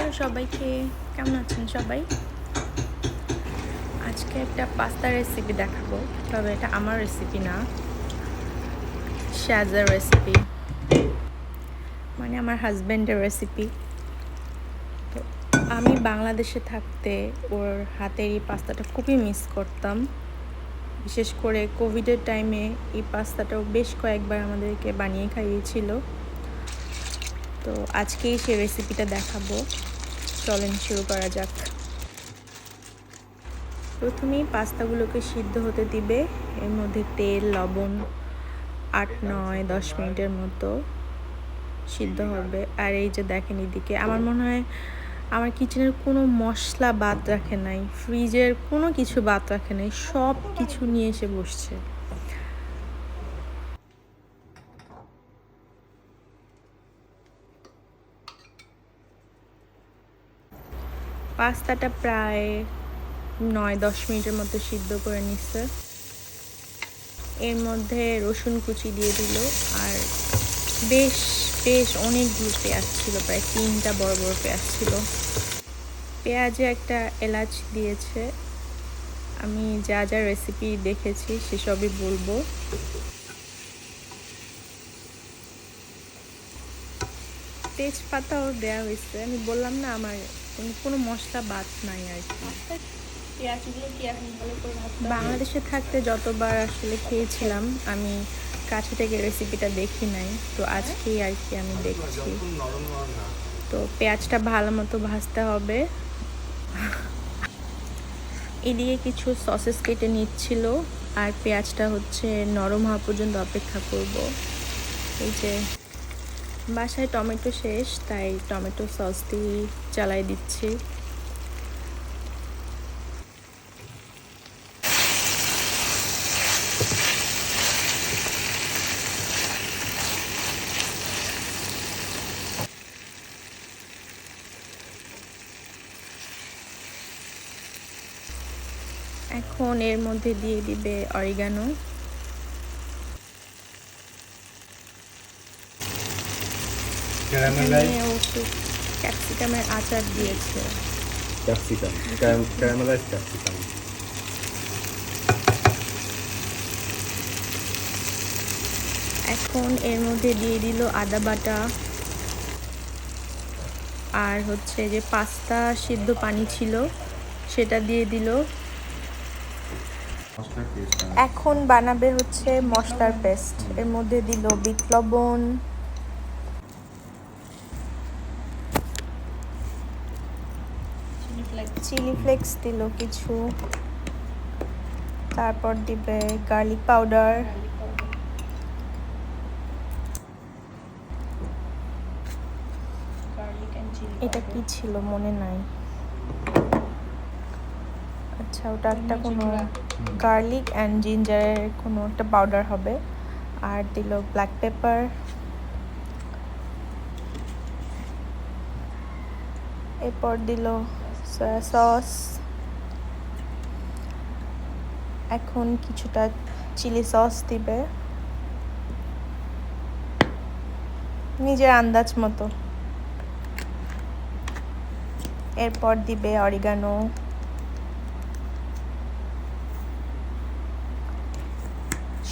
Hello সবাইকে, কেমন আছেন সবাই? আজকে একটা পাস্তা রেসিপি দেখাবো, তবে এটা আমার রেসিপি না, শাজার রেসিপি, মানে আমার হাজব্যান্ডের রেসিপি। তো আমি বাংলাদেশে থাকতে ওর হাতের এই পাস্তাটা খুবই মিস করতাম। বিশেষ করে কোভিডের টাইমে এই পাস্তাটাও বেশ কয়েকবার আমাদেরকে বানিয়ে খাইয়েছিল। তো আজকেই সে রেসিপিটা দেখাবো, চলেন শুরু করা যাক। প্রথমেই পাস্তাগুলোকে সিদ্ধ হতে দিবে, এর মধ্যে তেল, লবণ 8, 9, 10 মিনিটের মতো সিদ্ধ হবে। আর এই যে দেখেন, এদিকে আমার মনে হয় আমার কিচেনের কোনো মশলা বাদ রাখে নাই, ফ্রিজের কোনো কিছু বাদ রাখে নাই, সব কিছু নিয়ে এসে বসছে। পাস্তাটা প্রায় 9-10 মিনিটের মতো সিদ্ধ করে নিচ্ছে। এর মধ্যে রসুন কুচি দিয়ে দিল, আর বেশ বেশ অনেকগুলো পেঁয়াজ ছিল, প্রায় 3টা বড় বড় পেঁয়াজ ছিল। পেঁয়াজে একটা এলাচ দিয়েছে। আমি যা যা রেসিপি দেখেছি সেসবই বলবো। তেজপাতাও দেওয়া হয়েছে। আমি বললাম না, আমার কোনো মশলা বাদ নাই আর কি। বাংলাদেশে থাকতে যতবার আসলে খেয়েছিলাম, আমি কাছে থেকে রেসিপিটা দেখি নাই, তো আজকেই আর কি আমি দেখছি। তো পেঁয়াজটা ভালো মতো ভাজতে হবে। এদিকে কিছু সসেস কেটে নিচ্ছিল, আর পেঁয়াজটা হচ্ছে নরম হওয়া পর্যন্ত অপেক্ষা করব। এই যে বাসায় টমেটো শেষ, তাই টমেটো সস দিয়ে চালাই দিচ্ছি। এখন এর মধ্যে দিয়ে দিবে অরিগানো। এখানেও একটু ক্যাপসিকামের আচার দিয়েছে। Caramelised capsicum. এখন এর মধ্যে দিয়ে দিল আদা বাটা, আর হচ্ছে যে পাস্তা সিদ্ধ পানি ছিল সেটা দিয়ে দিল। এখন বানাবে হচ্ছে মশলার পেস্ট। এর মধ্যে দিল বিট লবণ, চিলি ফ্লেক্স দিল কিছু, তারপর দিবে গার্লিক পাউডার, এটা কি ছিল মনে নাই। আচ্ছা, ওটা একটা কোনো গার্লিক অ্যান্ড জিঞ্জারের কোনো একটা পাউডার হবে। আর দিল ব্ল্যাক পেপার। এরপর দিল সয়া সস। এখন কিছুটা চিলি সস দিবে নিজের আন্দাজ মতো। এরপর দিবে অরিগানো।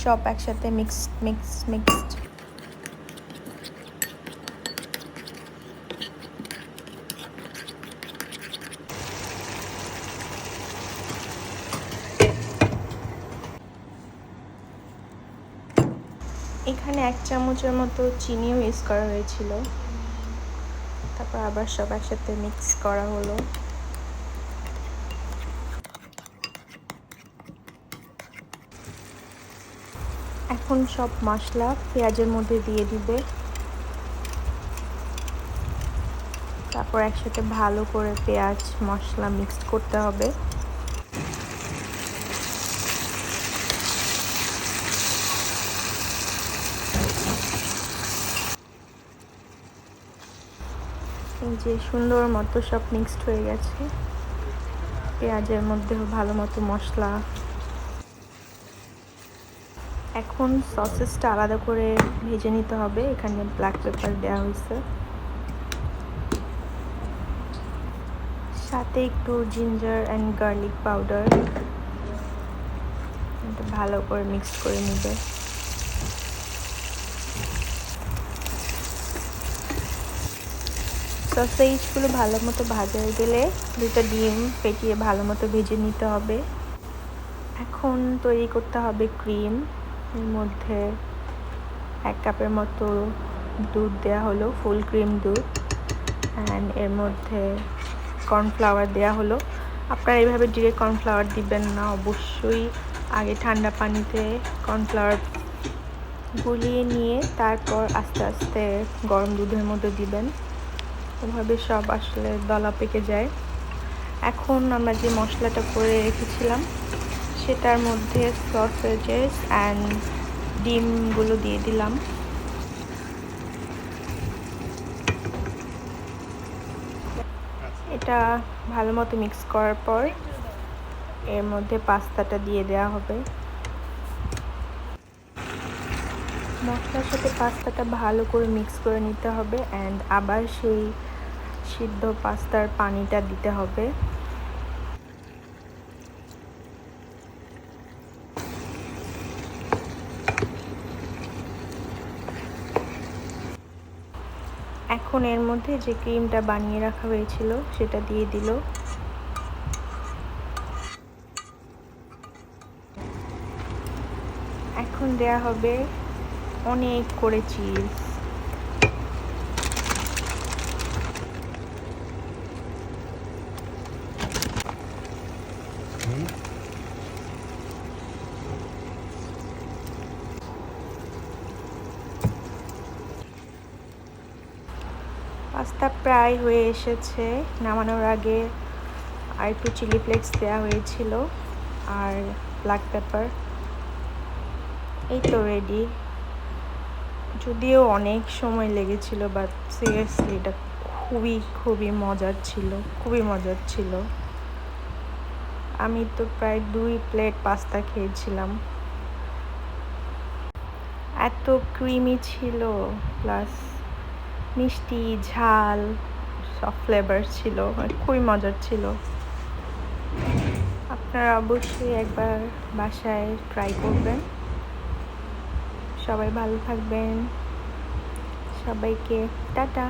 সব একসাথে মিক্সড। এখানে 1 চামচের মতো চিনিও ইউজ করা হয়েছিল। তারপর আবার সব একসাথে মিক্স করা হলো। এখন সব মশলা পেঁয়াজের মধ্যে দিয়ে দিবে, তারপর একসাথে ভালো করে পেঁয়াজ মশলা মিক্সড করতে হবে। এই যে সুন্দর মতো সব মিক্সড হয়ে গেছে, পেঁয়াজের মধ্যেও ভালো মতো মশলা। এখন সসেসটা আলাদা করে ভেজে নিতে হবে। এখানে ব্ল্যাক পেপার দেওয়া হয়েছে। সাথে একটু জিঞ্জার অ্যান্ড গার্লিক পাউডার, ভালো করে মিক্স করে নিবে। সসেজগুলো ভালো মতো ভাজা হয়ে গেলে 2টা ডিম ফেটিয়ে ভালো মতো ভেজে নিতে হবে। এখন তৈরি করতে হবে ক্রিম। এর মধ্যে 1 কাপের মতো দুধ দেওয়া হলো, ফুল ক্রিম দুধ, অ্যান্ড এর মধ্যে কর্নফ্লাওয়ার দেওয়া হলো। আপনারা এইভাবে ডিরেক্ট কর্নফ্লাওয়ার দিবেন না, অবশ্যই আগে ঠান্ডা পানিতে কর্নফ্লাওয়ার গুলিয়ে নিয়ে তারপর আস্তে আস্তে গরম দুধের মধ্যে দিবেন, ওভাবে সব আসলে দলা পেকে যায়। এখন আমরা যে মশলাটা করে রেখেছিলাম সেটার মধ্যে সসেজেস অ্যান্ড ডিমগুলো দিয়ে দিলাম। এটা ভালো মতো মিক্স করার পর এর মধ্যে পাস্তাটা দিয়ে দেওয়া হবে। মশলার সাথে পাস্তাটা ভালো করে মিক্স করে নিতে হবে, অ্যান্ড আবার সেই সিদ্ধ পাস্তার পানিটা দিতে হবে। এখন এর মধ্যে যে ক্রিমটা বানিয়ে রাখা হয়েছিল সেটা দিয়ে দিল। এখন দেয়া হবে অনেক করে চিজ। পাস্তা প্রায় হয়ে এসেছে, নামানোর আগে আর একটু চিলি ফ্লেক্স দেওয়া হয়েছিল আর ব্ল্যাক পেপার। এই তো রেডি। যদিও অনেক সময় লেগেছিল, বাট সিরিয়াসলি এটা খুবই মজার ছিল, খুবই মজার ছিল। আমি তো প্রায় 2 প্লেট পাস্তা খেয়েছিলাম। এত ক্রিমি ছিল, প্লাস মিষ্টি ঝাল সব ফ্লেভার ছিল, খুবই মজার ছিল। আপনারা অবশ্যই একবার বাসায় ট্রাই করবেন। সবাই ভালো থাকবেন, সবাইকে টাটা।